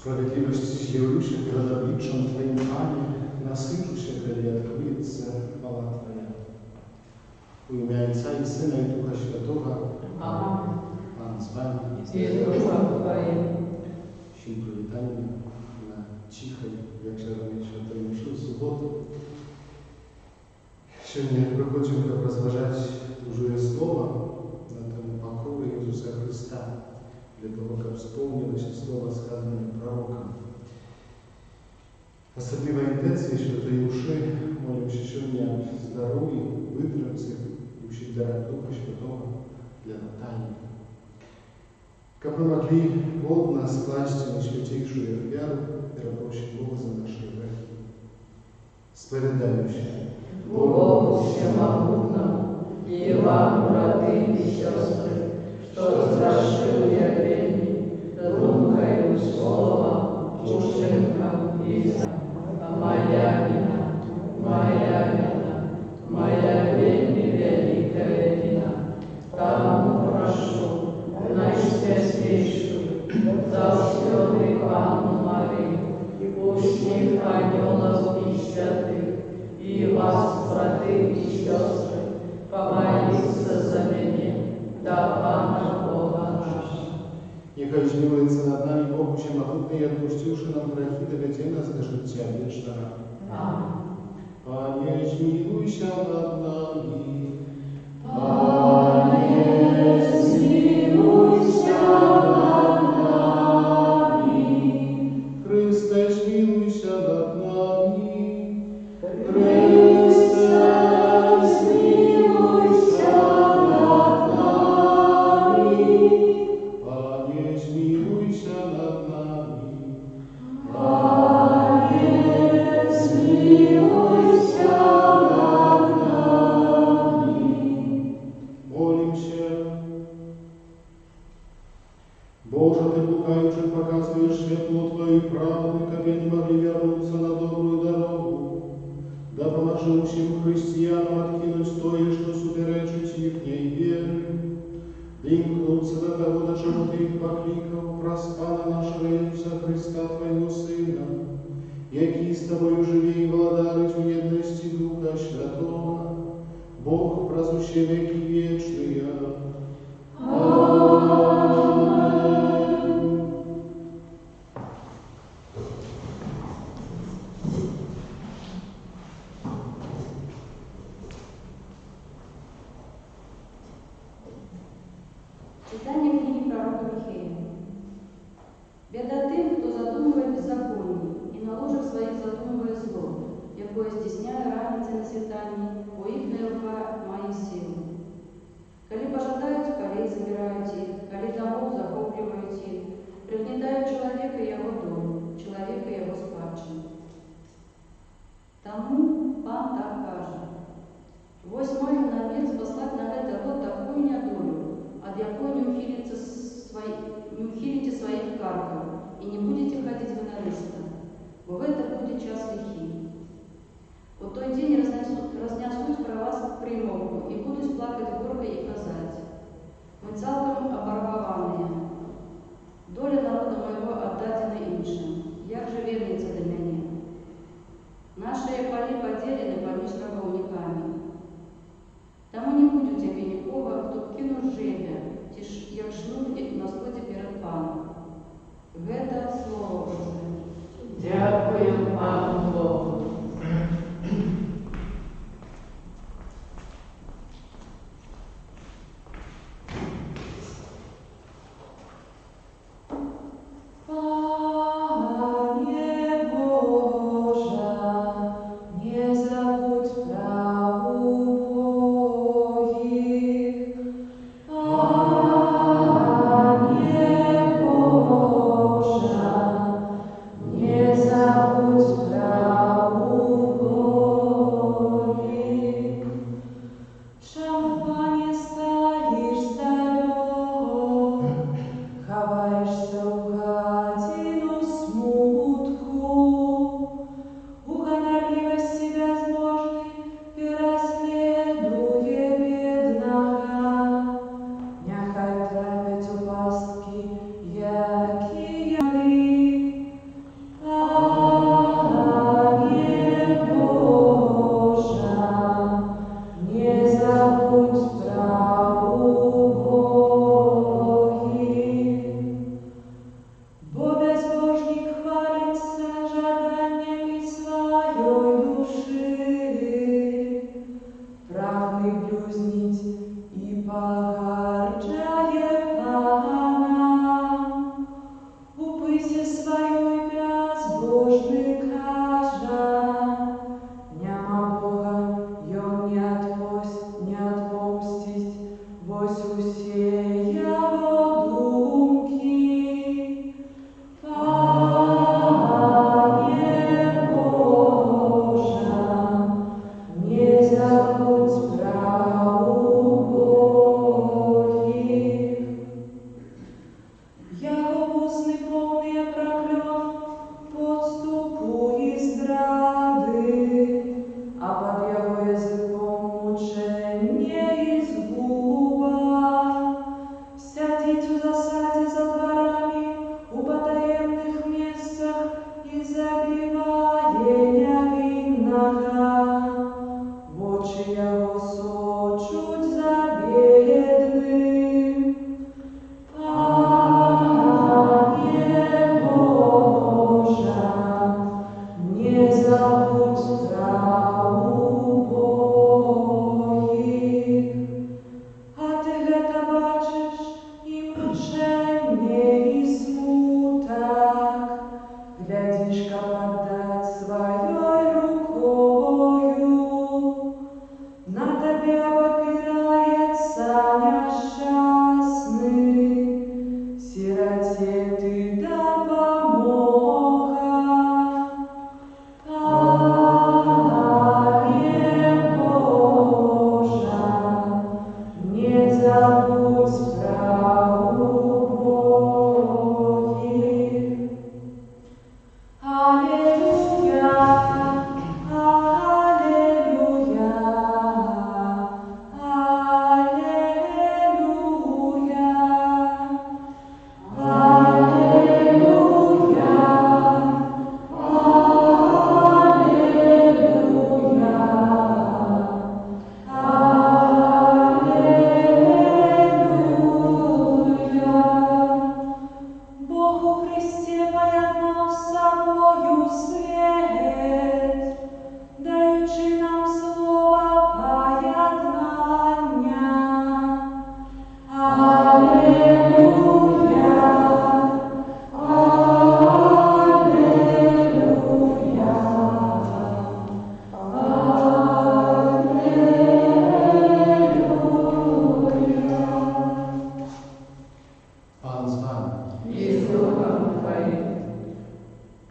Справедливості явлюся перед обличчям Твоим, Пане, насычуся, коли откроется хвала Твоя. У ім'я Отця і Сина і Духа Святого. Amen. Пан з вами. І Духом Твоїм. Всім привітання на тихій вечірній святої мші в суботу. Сьогодні приходимо, щоб розважати Божє Слово на тему покори Ісуса Христа, для того, щоб сповнилося слово, сказане пророком. Особлива інтенція святої мши, молимося сьогодні о здоров'ї, витримці і всіх дарах Духа Святого для Наталії. Как мы могли плотно скласть на святейшую веру, пропросим Бога за наши грехи. Споведаемся Богу всемогутному и вам, браты и сестры, что зграшив я вельми, думкою, словом, учинком и моя вина, моя вельми великая вина. Тому прошу наисвящейшую, завсёды Панну Марию, пустых ангелов и святых, и вас, браты и сестры, помолиться за меня, да Пана Бога нашего. Нехай змилуется над нами Бог всемогутный, отпустивший нам грехи, доведи нас до життя вечного. Аминь. Пане, змилуйся над нами. Пане, змилуйся над нами. Христе, змилуйся над нами. Христе, змилуйся над нами. Пане, змилуйся над нами. Пане, змилуйся над нами. Молимся. Боже что ты пугающим показываешь светло Твоей правды, как они могли вернуться на добрую дорогу. Да поможи всем христианам откинуть то, что суперечить ихней веры, да имкнуться до того, до чего Ты их покликал, проспана нашего Иисуса Христа, Твоего Сына, який с Тобою живи и владарить в едности Духа Святого, Бог просущий веки вечные. Читание книги пророка Михея. Беда тем, кто задумывает беззаконие, и на ложах своих задумывает зло, якое стесняя раницы на свитании, у ихней рука мои силы. Коли пожадают полей, забирают их, коли домов захопливают их, пригнетают человека и его дом, человека и его спадщину. Тому пан так каже: вось маю намер спаслать на это род такую недолю, от якой не ухилите своих карков, и не будете ходить в инорыста. В это будет час лихий. В той день разнесусь про вас примовку, и буду плакать горько и казать: мы цалком оборваванные. Доля народа моего отдадена іншим, як же вернется до меня. Наши поли поделены поміж рабовниками. Тому не буде у тебе нікого, хто б кинув жебя, як шнур на сході перед паном. Гэта слово Божие. Дякую Пану Богу. Не забудь справу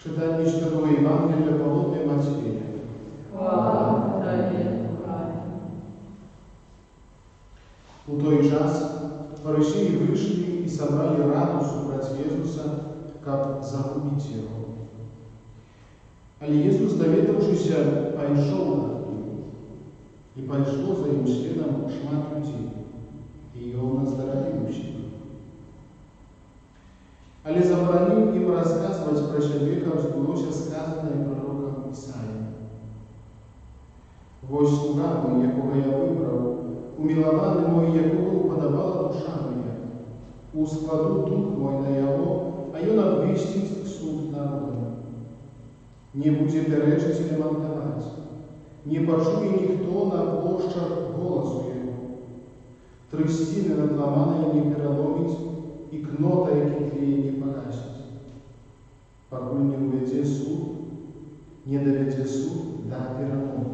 Czytanie Świętego Ewangelii Pawła Macieja. Chwała Tobie, Panie. У той час фарисеи вышли и собрали раду собрать Иисуса, как загубить Его. Але Иисус, доведавшись, пошел над ними, и пошло за им следом шмат людей, и он оздоровил их. Але забранил им рассказывать про человека, сбылося сказанное пророком Исаией. «Вось слуга мой, якого я выбрал, умилованный мой, якого уподобала душа моя, ускладу дух мой на его, а он обвестит суд народа. Не будет перечить и лемантовать, не почує никто на площадь голосу его. Тростины надломанные не переломить, и кнота, який тлеє, не погасить. Покуль не уведе суд, не доведе суд до перелома.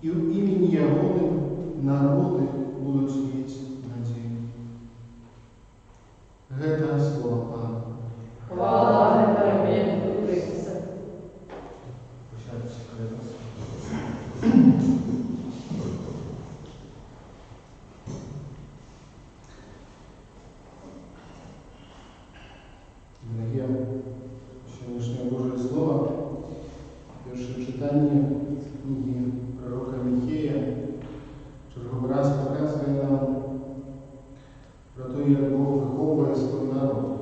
И у имени Ягоны народы будут иметь надею». Это слово Пана. Хвала Тебе, Христе. Прощайтесь, коллеги. Дорогие, сегодняшнее Божье Слово, первое читание книги пророка Михея, черговий раз показує нам про те, як Бог виховує свій народ.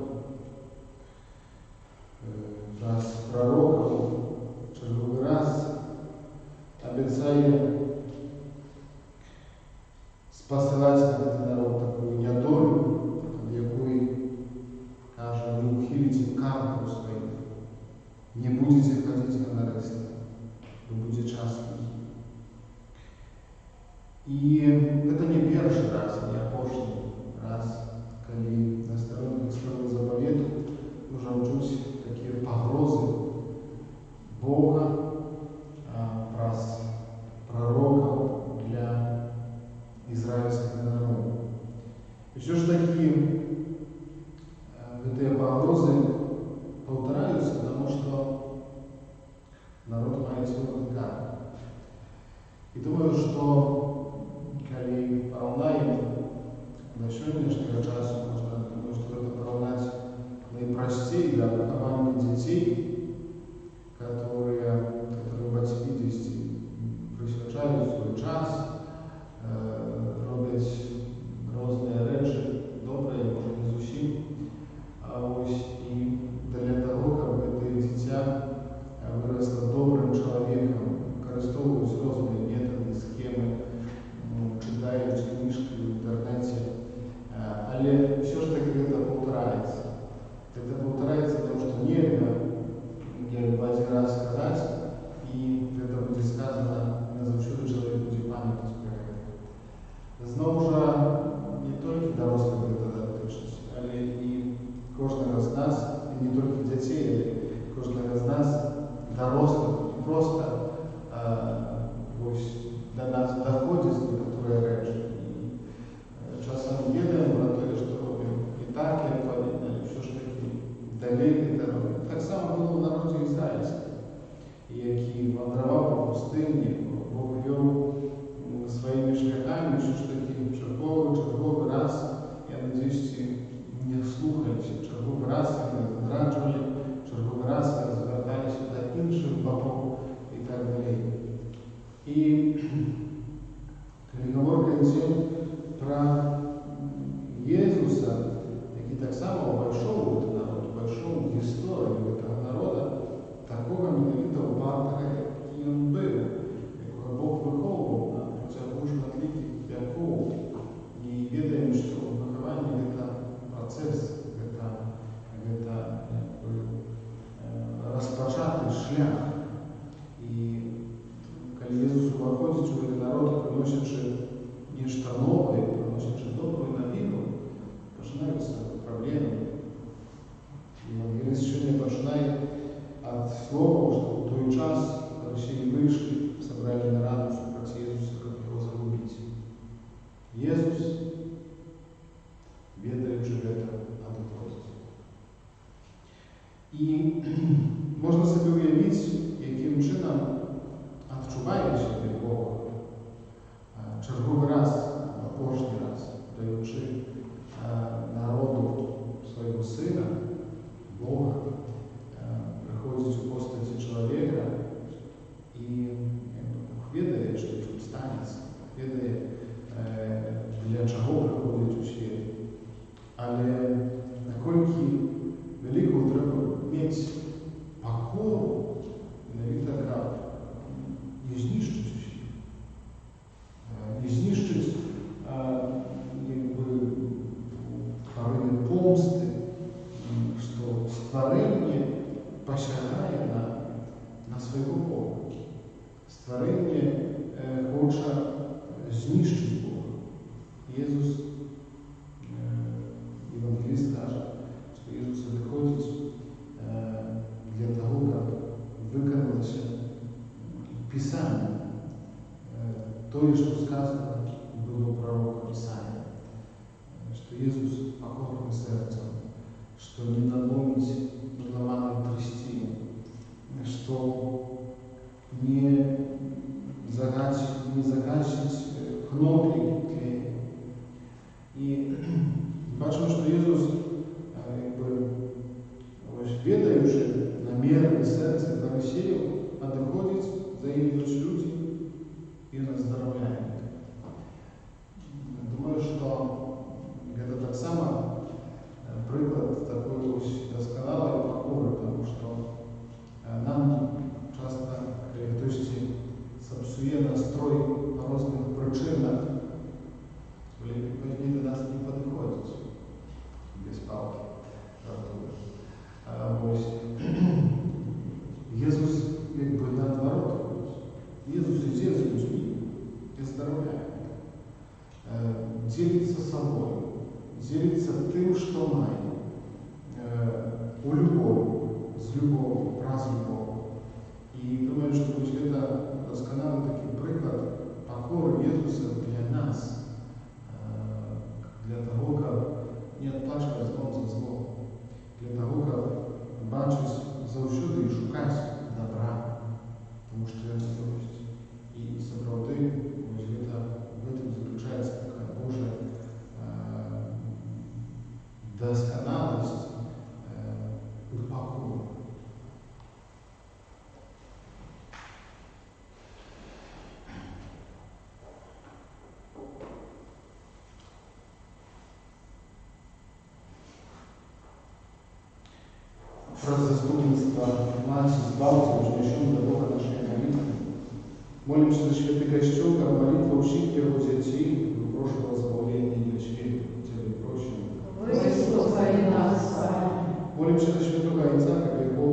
Раз пророком черговий раз обіцяє спасати цей народ таку недолю, від якої каже: не ухилите карму свою, не будете ходить на арест, вы будете частными. И это не первый раз, не опошний раз, когда на сторонах Старого Заповета можем чуть такие погрозы Бога, пророков для израильского народа. И все же таки эти погрозы повторяются, потому что народ мает свой выбор. И думаю, что коли порівняємо до сьогоднішнього часу, можна, думаю, що це порівняти найпростіше для виховання дітей, которые батьки десь присвячають свій час, роблять різні речі, добре, може не зовсім. Ось і для того, щоб це дитя виросло добрим чоловіком, використовують різні методи, схеми, читають книжки в інтернеті, але все ж таки це повторяється. Це повторяється, тому що нельзя, як один раз сказати, і це буде сказано, назавжди чоловік буде пам'ятати про це. Знову ж, не тільки дорослих це дотичить, але і кожного з нас, і не тільки дітей, але кожного з нас, дорослих, просто ось до нас доходить некоторые речи. И часом едем про то, что робим и так, як повинно, все ж таки далеко это робим. Так само було в народі ізраїльському, який вандровав по пустині, Бог вів своїми шляхами, все ж таки черговий раз, я надіюсь, не слухаючи, черговий раз вони зраджували, черговий раз вони зверталися до інших богів і так далі. И коли говорка йде про Єзуса, який так само войшов в этот народ, войшов в історію этого народа, такого менавітого пастора, який він був, якого Бог виховував на протягом шматліких віків. І відаємо, що виховання – це процес, це розпочатий шлях. І коли Ісус виходить у цей народ, приносячи нечто нове, приносячи добру новину, починаються проблеми. І Євангеліст сьогодні починає від слова, що в той час фарисеї вийшли, собрали на раду проти Ісуса, як його загубити. Ісус, ведаючи це, надо просто. І можна собі уявити, яким чином відчуваючи Бога, черговий раз, кожен раз, даючи народу свого Сина, Бога, приходить у постаті чоловіка і Бог відає, що тут станеться, відає, для чого приходить у світ. Але наколькі велику треба мати покору, навіть така, не знищить усіх. Не знищить порывы помсты, что створение посягает на своего Бога. Створение хочет знищить Бога. Иисус, евангелист, скажет, что Иисус выходит для того, как выполнилось Писание, то, что сказано было пророка Писания, что Иисус покорный сердцем, что не надломить надломанной трясти, что не загасить кнопки клея. И бачимо, что Иисус, ведаючи намеры сердца фарисеев, отходит, заедут люди и наздоровляет. Думаю, что это так само приклад такой досконалой покоры, потому что нам часто хтось сапсує настрой по разных причинах, люди до нас не подходят без палки. Иисус наоборот, Иисус идет с людьми и здоровляет, делится собой, делится тем, что мает, у любовь, с любовью, про любовь. И думаю, что это доскональный такой приклад покоры Иисуса для нас, для того, как не отплачивать злом за зло, для того, как бачить завжди и шукать добра, потому что это есть. И соправды, в этом заключается такая Божья досконалость и покой. Про заступництво нас избавьте, вознесем до Бога нашей молитвы. Молимся за святый Костюм, как молитва ущит его детей, прошлого забавления для света, Тебе прощим. Выслухай нас, Пане. Молимся за святого Отца, как его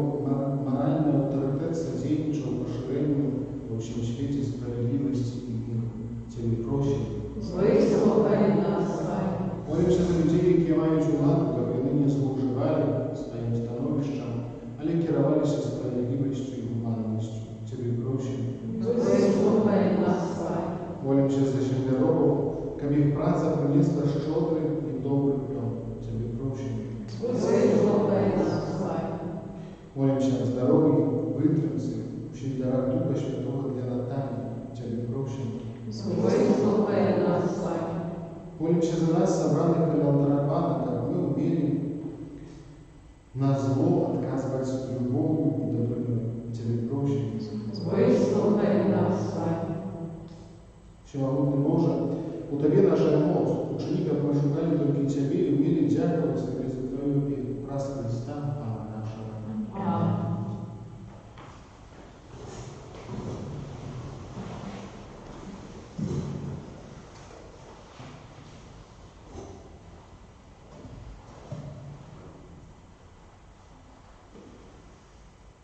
моральный авторитет содействовал поширению во всем свете справедливости и мира. Тебе прощим. Выслухай нас, Пане. Молимся за людей, які мають владу, как вони не злоуживали своим становищем, але керовались справедливостью и гуманностью. Тебе прощим. Выслухай нас, Пане. Молимся за землеробов, как их праца принесла щедрый и добрый плод. Тебе прощим. Выслухай нас, Пане. Молимся о здоровье, вытримце, в дарах Духа Святого для Натальи. Тебе прощим. Выслухай нас, Пане. Молимся за нас, собранных для алтаря Пана, как мы умели на зло отказывать любовью и добрыною. Тебе прощим. Выслухай нас, Пане. Всемогутный Боже, у Тебе наша моц, учеников мы шукали только Тебе и умели дяковать Тебе за Твою веру. Раз Христа, Пана нашего. Аминь.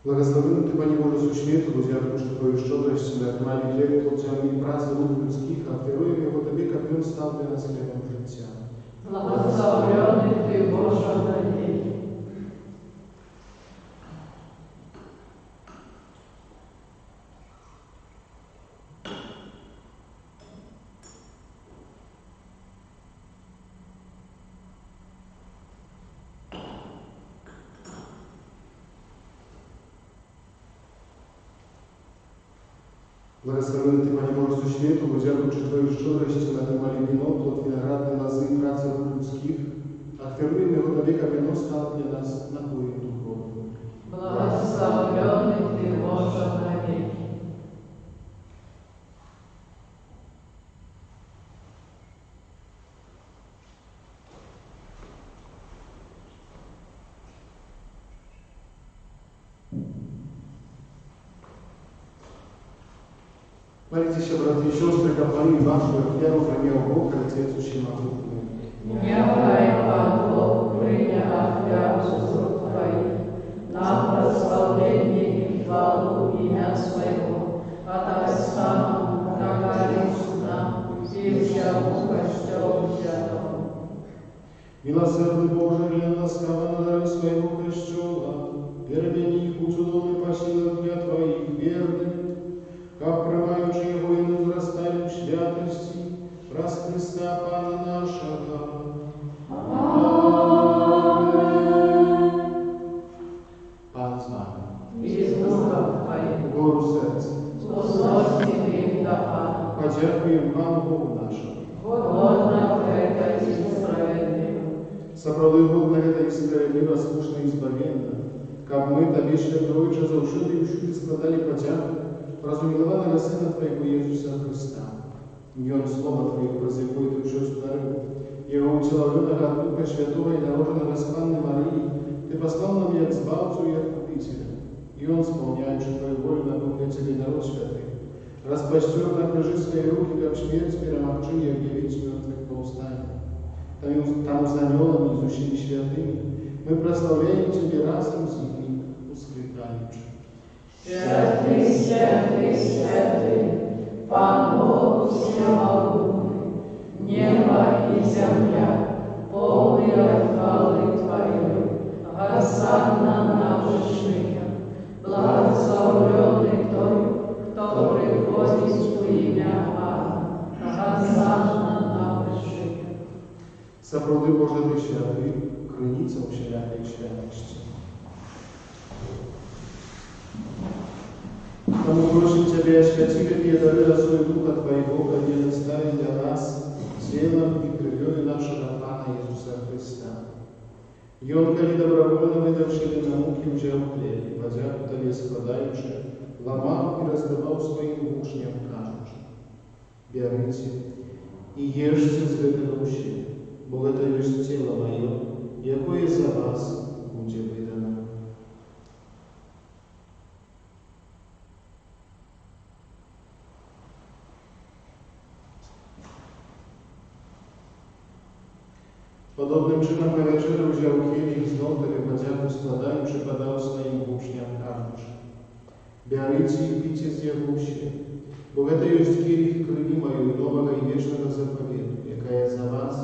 Благословен Ты, Пане Боже, существу, друзья, потому что Твою щедрость на отмали хлеб, плотями и праздны рук людских, а вторуем его Тебе, как Он стал для нас хлебом життя. Благословенный Ты, Боже, навеки. Благословен Ты, Пане Боже, свету, возявивши Твою щедрості на немалі вино, плод виноградной лози и праці людських, а впервые его до века вино стало для нас напоем духовным. Благословенный Ты, Боже, навеки. Молитесь, братья и сестры, капланы вашу веру принял Бог, Отец Всемогутный. Нехай Пан Бог принял оферу с рук Твоих на прославление и хвалу имя Своего, от Отца, как суда, и всему костелу святому. Милосердный Боже, глянь ласкаво на дары Своего крещела, перемени их у чудовной по силам дня Твоих верных, как промаючи Его и возрастали в святости, раз Христа Пана нашего. Пан с вами. И с Духом Твоим. Гору сердца. Услышь тебе, Пана. Подякуем Пану Богу нашему. Годно это и справедливо. Собрали Бог на это и справедливо, слушно и избавенно, как мы Тебе, Святойче, завшили и всюди складали подяку, разумілували Сина Твоего Иисуса Христа. В Нем Слово Твое прозякует и все дарил. Его утеловленного от Духа Святого и народженного с Панны Марии, Ты послал нам як Збавцу и Откупителя. И Он, исполняющий Твою волю на Духа Тебе народ святый, распостер на крыжи свои руки, как смерть перемогчи и объявить мертвых по устанию. Там с анgelами, изучили святыми, мы прославляем Тебе разом с ними, воскликаючи. Святый, святый, святый, Пан Бог всемогутный, небо и земля, полные хвалы Твоей, Госанна на вышиях, благословленный Той, кто приходит в имя Пана, Госанна на вышиях. Сопроди Боже Ты святый, криниця всілякої святості. Тому просим Тебя, освяти, какие дары росой Духа Твоего, которые доставили для нас телом и кровью нашего Пана Иисуса Христа. И Он, коли добровольно выдавший на муки, взял хлеб, и подяку Тебе складаючи, ломал и раздавал своим учням, кажучи: «Берите и ешьте с этого ущелья, бо это есть тело Мое, якое за вас будет выдано». Podobnym czynem po wieczeru wziął kielich z noter i podziaku składając, podał swoim uczniom, кажучи: «Берите и пейте с его ущелья, бо это есть киелих крови Моей нового и вечного заповеду, якая за вас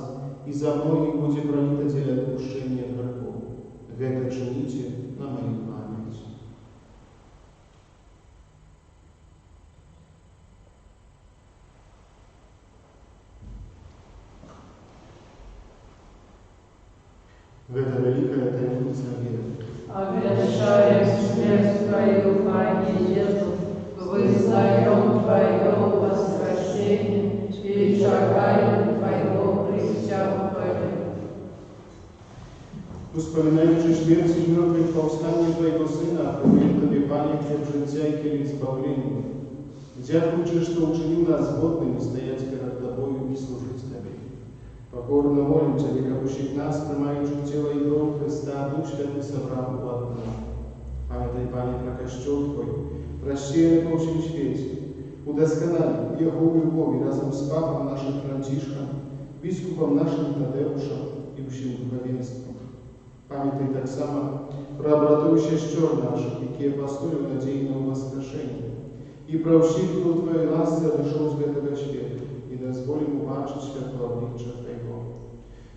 и за многих будет пролита для отпущения грехов. Это чините на мою память». В это великая таинство веры. Обещаем смерть Твою, Пане Иисус, вызнаем Твое воскресение и шагаем Твоего присягу. Вспоминаючи śmierć i mrotwych powstanie Twojego Syna, apeluję Tobie, Panie, хлеб życia и киелих избавления. Дякуючи, что учинил нас годными стоять перед Тобою и служить Тебе. Покорно молим Тебя, как учить нас, принимающих тело и кровь Христа, Дух Святый собрал у одного. Памятай, Пане, про Костел Твой, прощай во всем свете, удосконали Его любовь разом с Папом нашим Францишком, Бискупом нашим Тадеушем и всем духовенством. Памятай так само про братов и сестер наших, которые апостолы надеяны на воскрешение, и про всех, кто Твоей ласке отошел с этого света, и дозволим убачить святого обличия Твоего.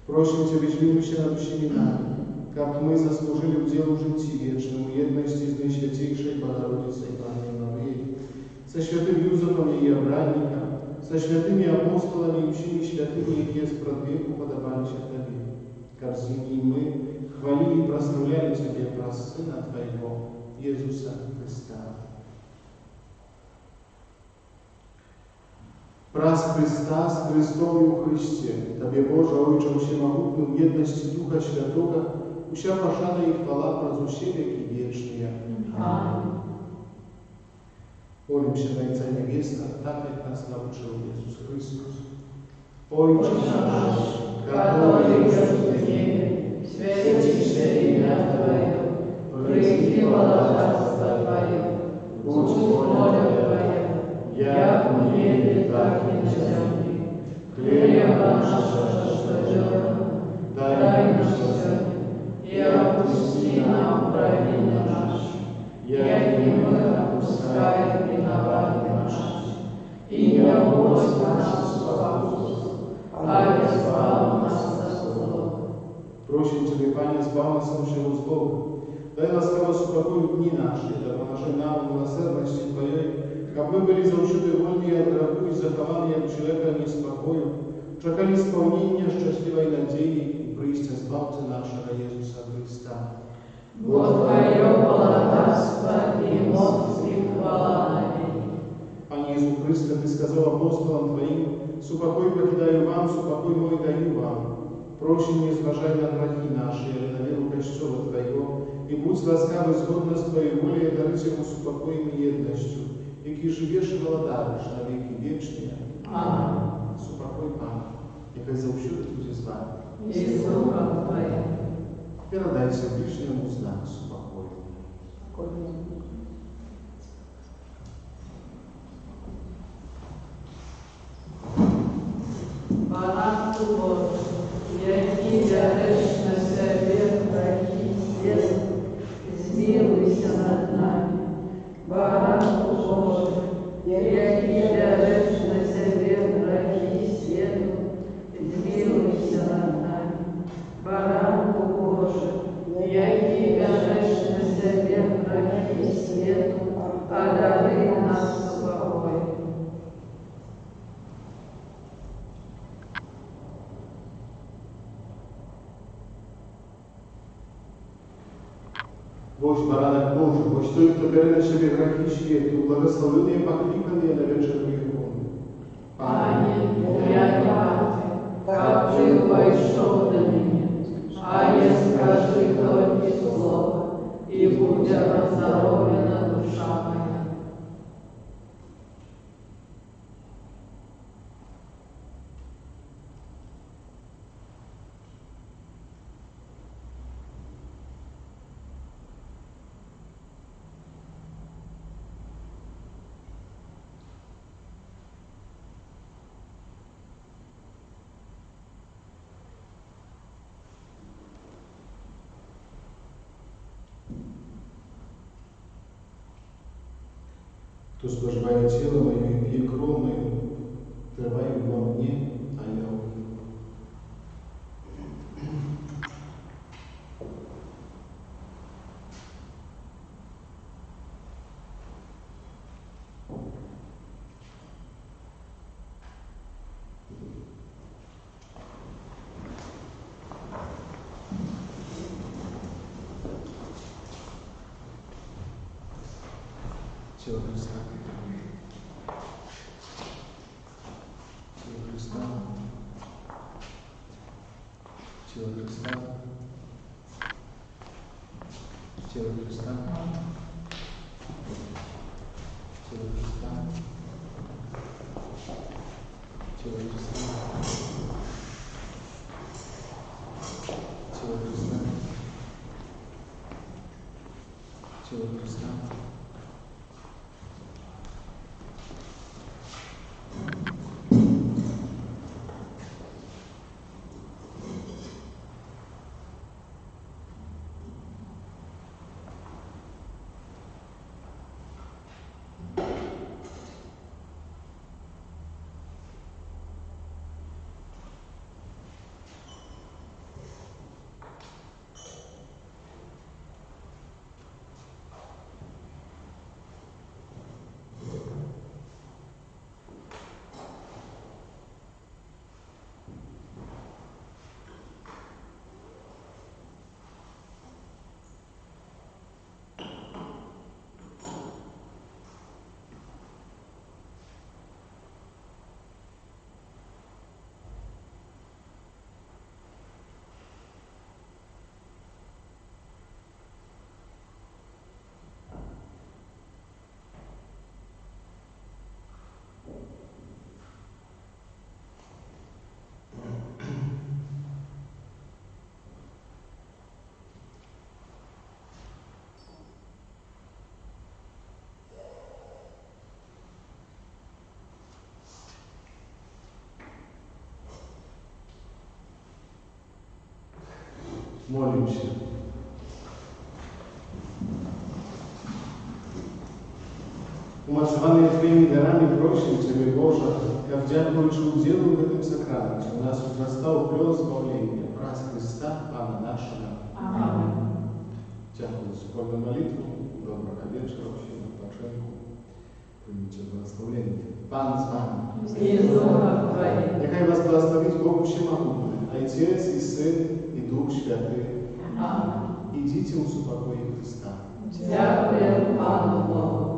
Просим Тебя, измилуйся над всеми нами, как мы заслужили в делу житии вечному едности с Наисвятейшей Богородицей Панной Марией, со святым Юзефом и Евранником, со святыми апостолами и всеми святыми, которые с продвеку подобались Тебе. Как с ними мы хвалили и прославляли Тебе про Сына Твоего, Иисуса Христа. Praz Chrysta z Chrystom i u Chryście, Tobie Boże, Ojcze Всемогутный, в едности Духа Святого, уся пошана и хвала праз усе веки вечные. Аминь. Молимся на Отца Небесного, так как нас научил Иисус Христос. Отче наш, который живешь в небе, светится имя Твое, приди царство Твое, будь воля Твоя, як в небе, так и на земле. Хлеба нашего насущного дай нам сегодня, и отпусти нам провины наши, яки мы отпускаем виноватым нашим. И не вводь нас в спокусу, а избавь нас от злого. Просим Тебя, Пане, избавь нас от всего злого. Дай ласково спокой в дни наши, да поможи нам в милосердности Твоей, как мы были заучили вольні от греху и захования от человека неспокою, чекали исполнения счастливой надеи и прийстя Збавцы нашего Иисуса Христа. Вот Твое благодарство и мощь и хвала навеки. Пане Иисус Христе, Ты сказал апостолам Твоим: «Супокой покидаю вам, супокой мой даю вам». Просим, не зважай на грехи наши, или на веру Костела Твоего, и будь ласкавый згодно с Твоей волей, дарить ему супокоем и едностью, який живеш і владаєш на віки вічні. Аминь. Супокой, Пане, нехай завсюди буде з вами. И с Духом Твоим. Передайся ближньому знак супокою. Банату Божий, який рядиш на себе грехи свет, змилуйся над нами. Банату Божий, який рядиш на себе грехи свет, змилуйся над нами. Банату Божий, який рядиш на себе грехи свет, одари нас спокоем. Боже, баранок Божий, Боже, той, хто бере на себе грехи світу, благословений і покликаний на вечір гріховний. Пане, я мати, как ты вошел до меня, а я скажи только слово, и будет оздоровлена душа моя. Хто споживає тіло моє і п'є кров мою, триває во мені, а я в нім. Тіло Христа. Тіло Христа. Тіло Христа. Тіло Христа. Тіло Христа. Тіло Христа. Тіло Христа. Тіло Христа. Молимся. Умацованные Твоими дарами просим Тебе, Боже, как дякуючи уділу в этом сакраменте, у нас возрастал плод избавления, праз Христа, Пана нашего. Аминь. Дякую за спольную молитву. Доброго вечера, всем отношению. Примите благословение. Пан с вами. И с Духом Твоим. Нехай вас благословит Бог Всемогутный, Отец и Сын и Дух Святый. Аминь. Идите в упокой Христа. Дякуємо Пану Богу.